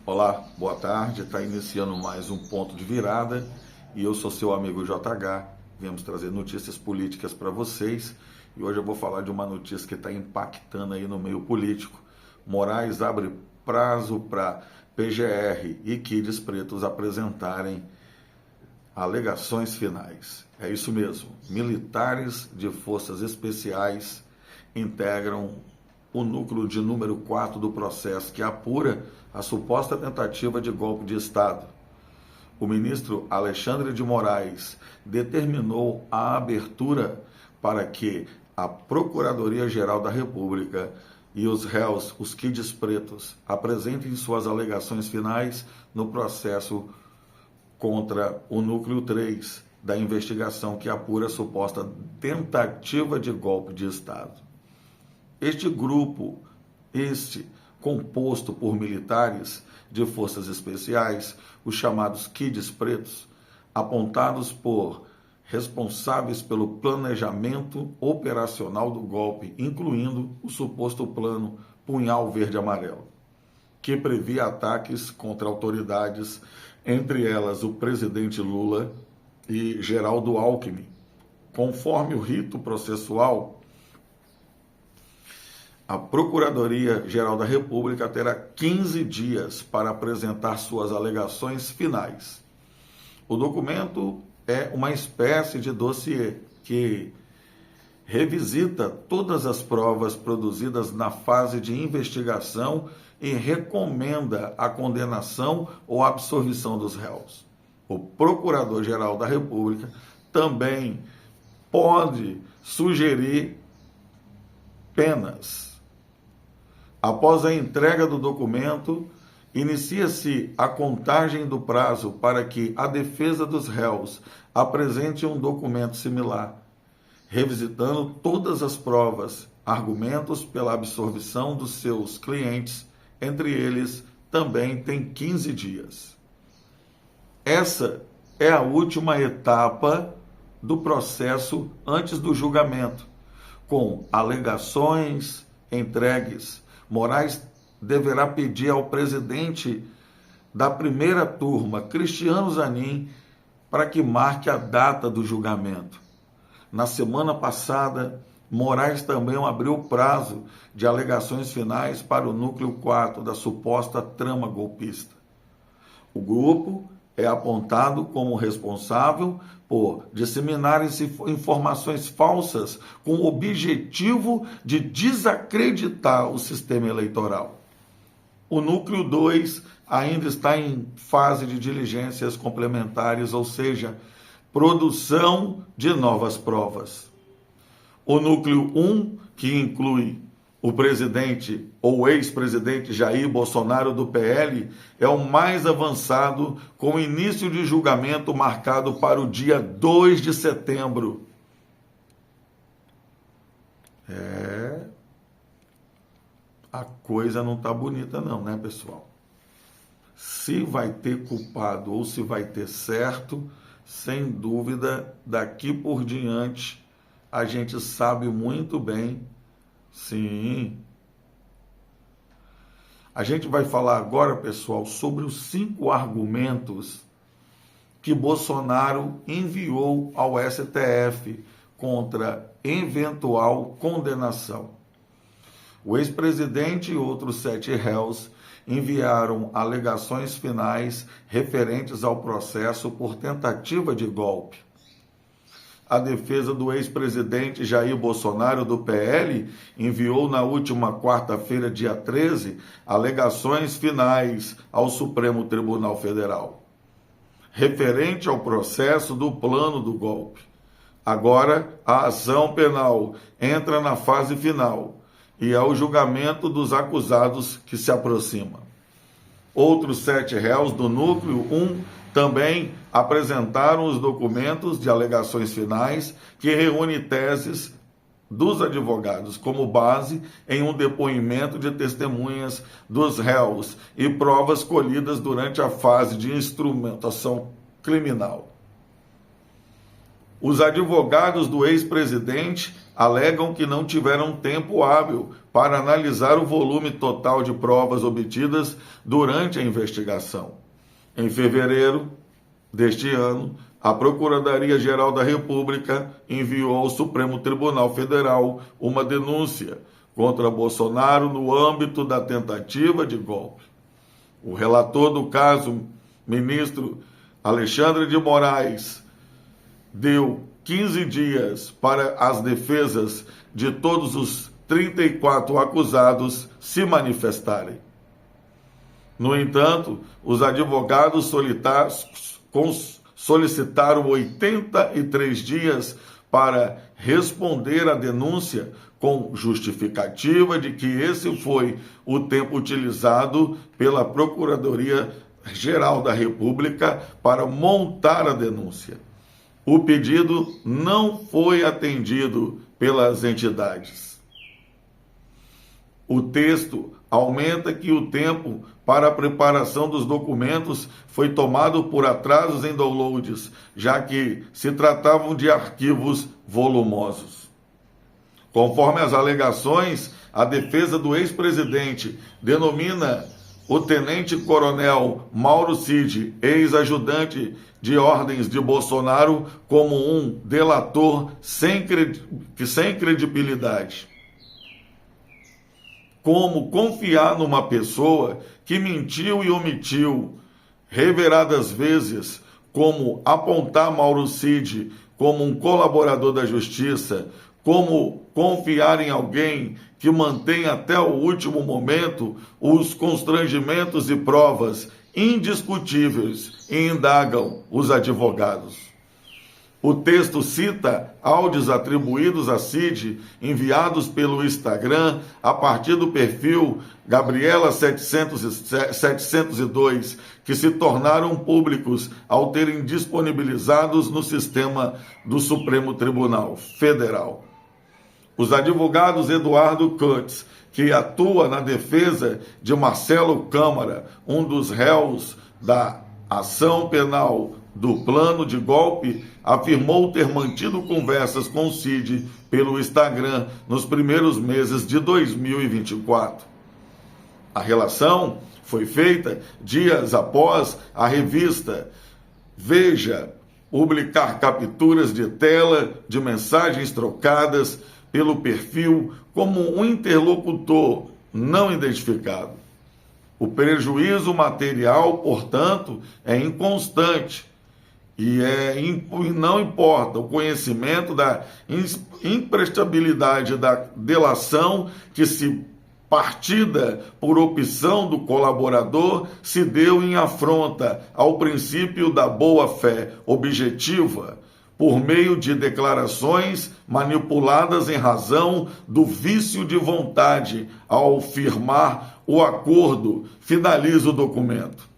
Olá, boa tarde. Está iniciando mais um Ponto de Virada e eu sou seu amigo JH. Viemos trazer notícias políticas para vocês e hoje eu vou falar de uma notícia que está impactando aí no meio político. Moraes abre prazo para PGR e Kids Pretos apresentarem alegações finais. É isso mesmo. Militares de forças especiais integram o núcleo de número 4 do processo que apura a suposta tentativa de golpe de Estado. O ministro Alexandre de Moraes determinou a abertura para que a Procuradoria-Geral da República e os réus, os kids pretos, apresentem suas alegações finais no processo contra o núcleo 3 da investigação que apura a suposta tentativa de golpe de Estado. Este grupo, composto por militares de forças especiais, os chamados Kids Pretos, apontados por responsáveis pelo planejamento operacional do golpe, incluindo o suposto plano Punhal Verde-Amarelo, que previa ataques contra autoridades, entre elas o presidente Lula e Geraldo Alckmin. Conforme o rito processual, a Procuradoria-Geral da República terá 15 dias para apresentar suas alegações finais. O documento é uma espécie de dossiê que revisita todas as provas produzidas na fase de investigação e recomenda a condenação ou absolvição dos réus. O Procurador-Geral da República também pode sugerir penas. Após a entrega do documento, inicia-se a contagem do prazo para que a defesa dos réus apresente um documento similar, revisitando todas as provas, argumentos pela absolvição dos seus clientes, entre eles também tem 15 dias. Essa é a última etapa do processo antes do julgamento, com alegações entregues. Moraes deverá pedir ao presidente da primeira turma, Cristiano Zanin, para que marque a data do julgamento. Na semana passada, Moraes também abriu prazo de alegações finais para o núcleo 4 da suposta trama golpista. O grupo é apontado como responsável por disseminar informações falsas com o objetivo de desacreditar o sistema eleitoral. O núcleo 2 ainda está em fase de diligências complementares, ou seja, produção de novas provas. O núcleo 1, que inclui o presidente ou ex-presidente Jair Bolsonaro do PL, é o mais avançado, com início de julgamento marcado para o dia 2 de setembro. A coisa não está bonita não, né, pessoal? Se vai ter culpado ou se vai ter certo, sem dúvida, daqui por diante, a gente sabe muito bem. Sim. A gente vai falar agora, pessoal, sobre os 5 argumentos que Bolsonaro enviou ao STF contra eventual condenação. O ex-presidente e outros 7 réus enviaram alegações finais referentes ao processo por tentativa de golpe. A defesa do ex-presidente Jair Bolsonaro do PL enviou na última quarta-feira, dia 13, alegações finais ao Supremo Tribunal Federal, referente ao processo do plano do golpe. Agora, a ação penal entra na fase final e é o julgamento dos acusados que se aproxima. Outros 7 réus do núcleo 1 também apresentaram os documentos de alegações finais que reúne teses dos advogados como base em um depoimento de testemunhas dos réus e provas colhidas durante a fase de instrumentação criminal. Os advogados do ex-presidente alegam que não tiveram tempo hábil para analisar o volume total de provas obtidas durante a investigação. Em fevereiro deste ano, a Procuradoria-Geral da República enviou ao Supremo Tribunal Federal uma denúncia contra Bolsonaro no âmbito da tentativa de golpe. O relator do caso, ministro Alexandre de Moraes, deu 15 dias para as defesas de todos os 34 acusados se manifestarem. No entanto, os advogados solicitaram 83 dias para responder à denúncia, com justificativa de que esse foi o tempo utilizado pela Procuradoria-Geral da República para montar a denúncia. O pedido não foi atendido pelas entidades. O texto aumenta que o tempo para a preparação dos documentos foi tomado por atrasos em downloads, já que se tratavam de arquivos volumosos. Conforme as alegações, a defesa do ex-presidente denomina o tenente-coronel Mauro Cid, ex-ajudante de ordens de Bolsonaro, como um delator sem credibilidade. Como confiar numa pessoa que mentiu e omitiu reiteradas vezes, como apontar Mauro Cid como um colaborador da justiça, como confiar em alguém que mantém até o último momento os constrangimentos e provas indiscutíveis, e indagam os advogados. O texto cita áudios atribuídos a Cid, enviados pelo Instagram a partir do perfil Gabriela702, que se tornaram públicos ao terem disponibilizados no sistema do Supremo Tribunal Federal. Os advogados Eduardo Kutz, que atua na defesa de Marcelo Câmara, um dos réus da ação penal do plano de golpe, afirmou ter mantido conversas com Cid pelo Instagram nos primeiros meses de 2024. A relação foi feita dias após a revista Veja publicar capturas de tela de mensagens trocadas pelo perfil como um interlocutor não identificado. O prejuízo material, portanto, é inconstante e não importa o conhecimento da imprestabilidade da delação que se partida por opção do colaborador se deu em afronta ao princípio da boa-fé objetiva, por meio de declarações manipuladas em razão do vício de vontade ao firmar o acordo, finaliza o documento.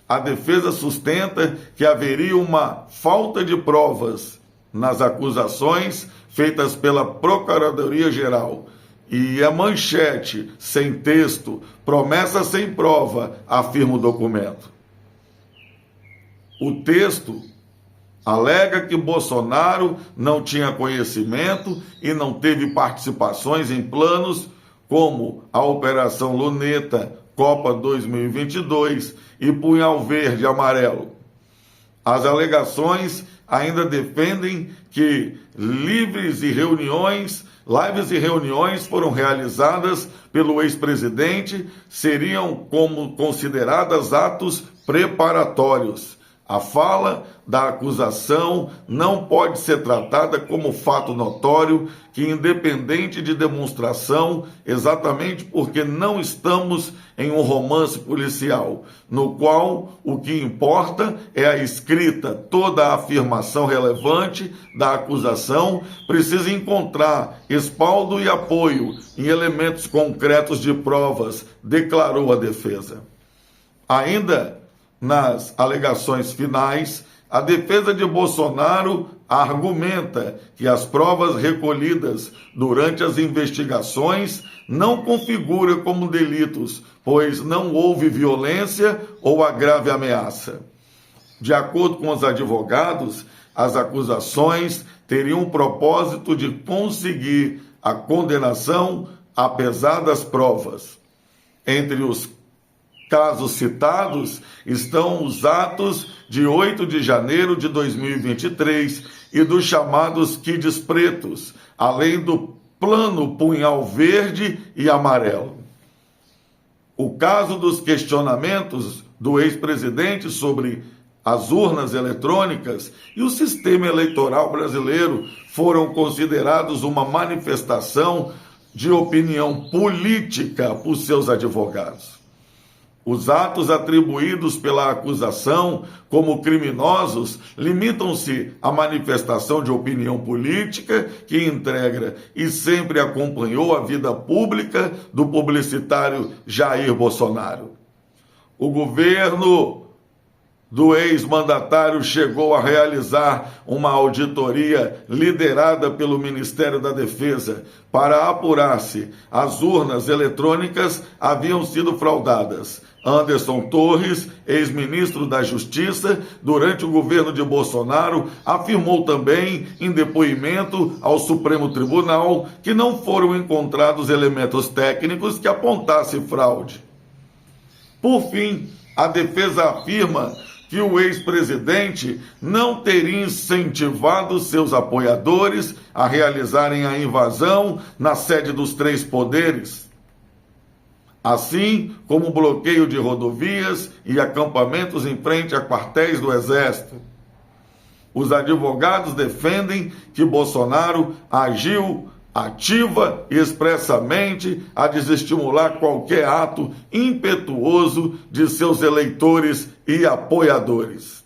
A defesa sustenta que haveria uma falta de provas nas acusações feitas pela Procuradoria-Geral, e a manchete sem texto, promessa sem prova, afirma o documento. O texto alega que Bolsonaro não tinha conhecimento e não teve participações em planos como a Operação Luneta, Copa 2022 e Punhal Verde e Amarelo. As alegações ainda defendem que lives e reuniões foram realizadas pelo ex-presidente, seriam como consideradas atos preparatórios. A fala da acusação não pode ser tratada como fato notório que, independente de demonstração, exatamente porque não estamos em um romance policial, no qual o que importa é a escrita. Toda a afirmação relevante da acusação precisa encontrar respaldo e apoio em elementos concretos de provas, declarou a defesa. Ainda nas alegações finais, a defesa de Bolsonaro argumenta que as provas recolhidas durante as investigações não configuram como delitos, pois não houve violência ou a grave ameaça. De acordo com os advogados, As acusações teriam o propósito de conseguir a condenação apesar das provas. Entre os casos citados estão os atos de 8 de janeiro de 2023 e dos chamados kids pretos, além do plano punhal verde e amarelo. O caso dos questionamentos do ex-presidente sobre as urnas eletrônicas e o sistema eleitoral brasileiro foram considerados uma manifestação de opinião política por seus advogados. Os atos atribuídos pela acusação como criminosos limitam-se à manifestação de opinião política que integra e sempre acompanhou a vida pública do publicitário Jair Bolsonaro. O governo do ex-mandatário chegou a realizar uma auditoria liderada pelo Ministério da Defesa para apurar se as urnas eletrônicas haviam sido fraudadas. Anderson Torres, ex-ministro da Justiça, durante o governo de Bolsonaro, afirmou também, em depoimento ao Supremo Tribunal, que não foram encontrados elementos técnicos que apontassem fraude. Por fim, a defesa afirma que o ex-presidente não teria incentivado seus apoiadores a realizarem a invasão na sede dos três poderes, assim como o bloqueio de rodovias e acampamentos em frente a quartéis do Exército. Os advogados defendem que Bolsonaro agiu ativa e expressamente a desestimular qualquer ato impetuoso de seus eleitores e apoiadores.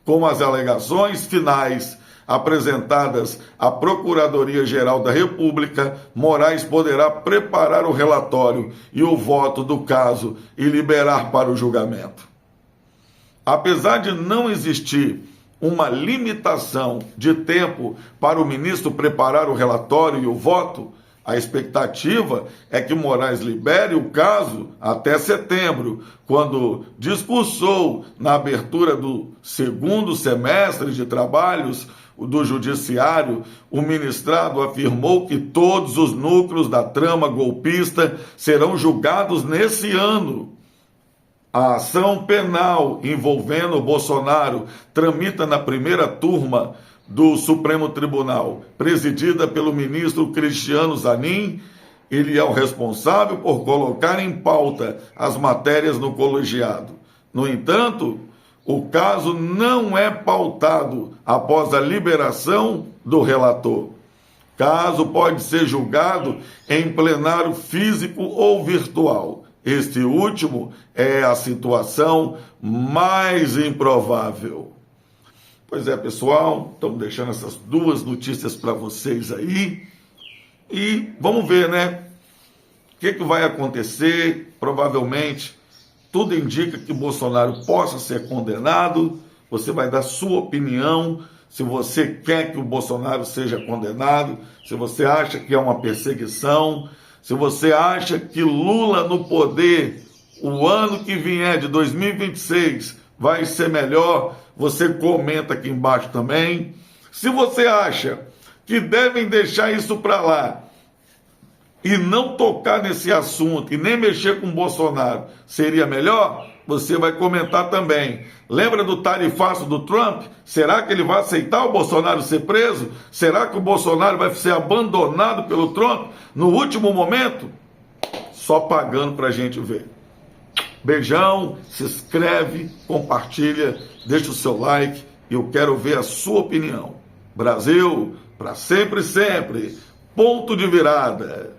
Com as alegações finais apresentadas à Procuradoria-Geral da República, Moraes poderá preparar o relatório e o voto do caso e liberar para o julgamento. Apesar de não existir uma limitação de tempo para o ministro preparar o relatório e o voto, a expectativa é que Moraes libere o caso até setembro, quando discursou na abertura do segundo semestre de trabalhos do Judiciário. O ministrado afirmou que todos os núcleos da trama golpista serão julgados nesse ano. A ação penal envolvendo Bolsonaro tramita na primeira turma do Supremo Tribunal, presidida pelo ministro Cristiano Zanin. Ele é o responsável por colocar em pauta as matérias no colegiado. No entanto, o caso não é pautado após a liberação do relator. Caso pode ser julgado em plenário físico ou virtual. Este último é a situação mais improvável. Pois é, pessoal, estamos deixando essas duas notícias para vocês aí. E vamos ver, né? O que vai acontecer? Provavelmente, tudo indica que Bolsonaro possa ser condenado. Você vai dar sua opinião, se você quer que o Bolsonaro seja condenado, se você acha que é uma perseguição, se você acha que Lula no poder, o ano que vier, de 2026, vai ser melhor, você comenta aqui embaixo também. Se você acha que devem deixar isso para lá e não tocar nesse assunto e nem mexer com o Bolsonaro, seria melhor? Você vai comentar também. Lembra do tarifaço do Trump? Será que ele vai aceitar o Bolsonaro ser preso? Será que o Bolsonaro vai ser abandonado pelo Trump no último momento? Só pagando para a gente ver. Beijão, se inscreve, compartilha, deixa o seu like e eu quero ver a sua opinião. Brasil, para sempre, sempre. Ponto de virada.